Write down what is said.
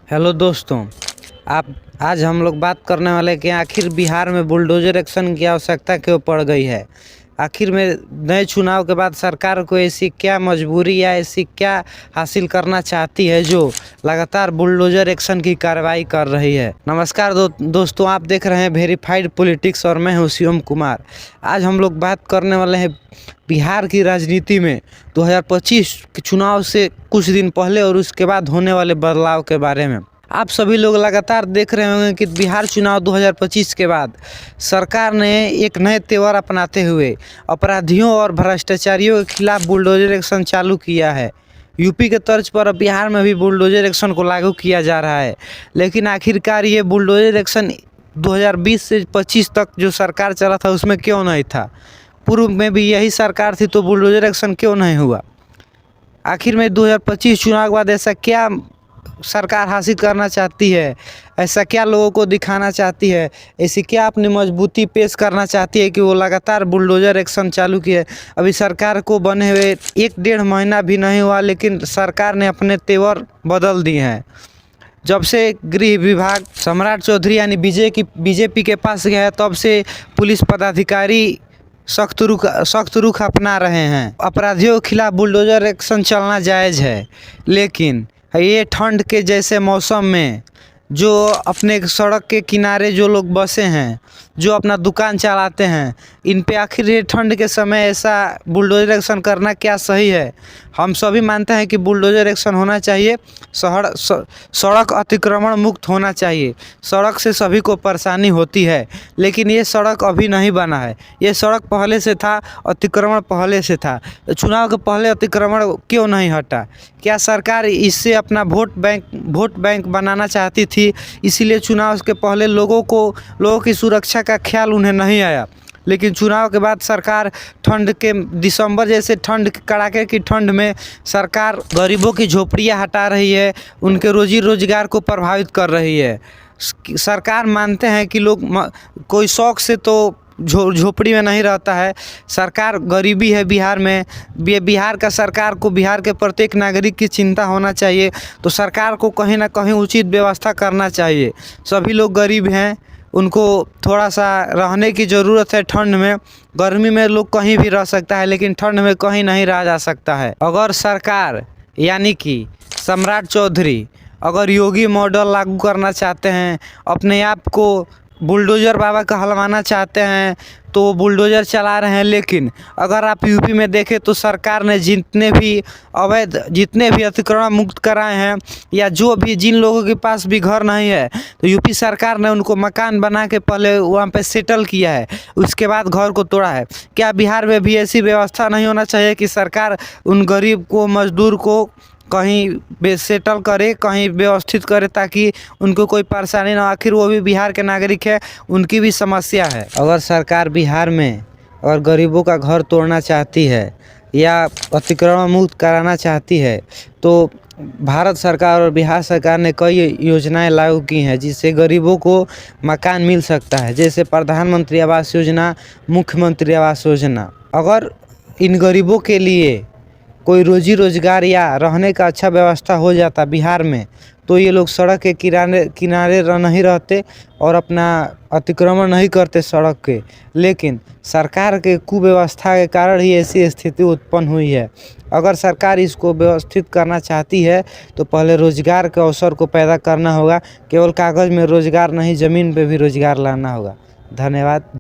Hello दोस्तों। आप आज हम लोग बात करने वाले हैं कि आखिर बिहार में बुलडोजर एक्शन की आवश्यकता क्यों पड़ गई है। आखिर में नए चुनाव के बाद सरकार को ऐसी क्या मजबूरी या ऐसी क्या हासिल करना चाहती है जो लगातार बुलडोजर एक्शन की कार्रवाई कर रही है। नमस्कार दोस्तों, आप देख रहे हैं वेरीफाइड पॉलिटिक्स और मैं हूं शिवम कुमार। आज हम लोग बात करने वाले हैं बिहार की राजनीति में 2025 के चुनाव से कुछ दिन पहले और उसके बाद होने वाले बदलाव के बारे में। आप सभी लोग लगातार देख रहे होंगे कि बिहार चुनाव 2025 के बाद सरकार ने एक नए तेवर अपनाते हुए अपराधियों और भ्रष्टाचारियों के खिलाफ बुलडोजर एक्शन चालू किया है। यूपी के तर्ज पर अब बिहार में भी बुलडोजर एक्शन को लागू किया जा रहा है। लेकिन आखिरकार ये बुलडोजर एक्शन 2020 से 25 तक जो सरकार चला था उसमें क्यों नहीं था? पूर्व में भी यही सरकार थी तो बुलडोजर एक्शन क्यों नहीं हुआ? आखिर में 2025 चुनाव के बाद ऐसा क्या सरकार हासिल करना चाहती है? ऐसा क्या लोगों को दिखाना चाहती है? ऐसी क्या अपनी मजबूती पेश करना चाहती है कि वो लगातार बुलडोजर एक्शन चालू की है? अभी सरकार को बने हुए 1-1.5 महीना भी नहीं हुआ, लेकिन सरकार ने अपने तेवर बदल दिए हैं। जब से गृह विभाग सम्राट चौधरी यानी बीजेपी के पास गया है, तब से पुलिस पदाधिकारी सख्त रुख अपना रहे हैं। अपराधियों के खिलाफ बुलडोजर एक्शन चलना जायज़ है, लेकिन ये ठंड के जैसे मौसम में जो अपने सड़क के किनारे जो लोग बसे हैं, जो अपना दुकान चलाते हैं, इन पे आखिर ये ठंड के समय ऐसा बुलडोजर एक्शन करना क्या सही है? हम सभी मानते हैं कि बुलडोजर एक्शन होना चाहिए। सड़क अतिक्रमण मुक्त होना चाहिए। सड़क से सभी को परेशानी होती है, लेकिन ये सड़क अभी नहीं बना है। ये सड़क पहले से था, अतिक्रमण पहले से था। चुनाव के पहले अतिक्रमण क्यों नहीं हटा? क्या सरकार इससे अपना वोट बैंक बनाना चाहती थी, इसीलिए चुनाव के पहले लोगों की सुरक्षा का ख्याल उन्हें नहीं आया? लेकिन चुनाव के बाद सरकार ठंड के दिसंबर जैसे ठंड कड़ाके की ठंड में सरकार गरीबों की झोपड़ियां हटा रही है, उनके रोजी रोजगार को प्रभावित कर रही है। सरकार मानते हैं कि लोग कोई शौक से तो झोपड़ी में नहीं रहता है। सरकार गरीबी है बिहार में। बिहार का सरकार को बिहार के प्रत्येक नागरिक की चिंता होना चाहिए, तो सरकार को कहीं ना कहीं उचित व्यवस्था करना चाहिए। सभी लोग गरीब हैं, उनको थोड़ा सा रहने की ज़रूरत है। ठंड में, गर्मी में लोग कहीं भी रह सकता है, लेकिन ठंड में कहीं नहीं रहा जा सकता है। अगर सरकार यानी कि सम्राट चौधरी अगर योगी मॉडल लागू करना चाहते हैं, अपने आप को बुलडोजर बाबा कहलवाना चाहते हैं, तो बुलडोजर चला रहे हैं। लेकिन अगर आप यूपी में देखें तो सरकार ने जितने भी अतिक्रमण मुक्त कराए हैं, या जिन लोगों के पास भी घर नहीं है, तो यूपी सरकार ने उनको मकान बना के पहले वहाँ पे सेटल किया है, उसके बाद घर को तोड़ा है। क्या बिहार में भी ऐसी व्यवस्था नहीं होना चाहिए कि सरकार उन गरीब को, मजदूर को कहीं सेटल करे, कहीं व्यवस्थित करे, ताकि उनको कोई परेशानी ना हो? आखिर वो भी बिहार के नागरिक है, उनकी भी समस्या है। अगर सरकार बिहार में और गरीबों का घर तोड़ना चाहती है या अतिक्रमण मुक्त कराना चाहती है, तो भारत सरकार और बिहार सरकार ने कई योजनाएं लागू की हैं जिससे गरीबों को मकान मिल सकता है, जैसे प्रधानमंत्री आवास योजना, मुख्यमंत्री आवास योजना। अगर इन गरीबों के लिए कोई रोजी रोजगार या रहने का अच्छा व्यवस्था हो जाता बिहार में, तो ये लोग सड़क के किनारे नहीं रहते और अपना अतिक्रमण नहीं करते सड़क के। लेकिन सरकार के कुव्यवस्था के कारण ही ऐसी स्थिति उत्पन्न हुई है। अगर सरकार इसको व्यवस्थित करना चाहती है तो पहले रोजगार के अवसर को पैदा करना होगा। केवल कागज़ में रोजगार नहीं, ज़मीन पे भी रोजगार लाना होगा। धन्यवाद।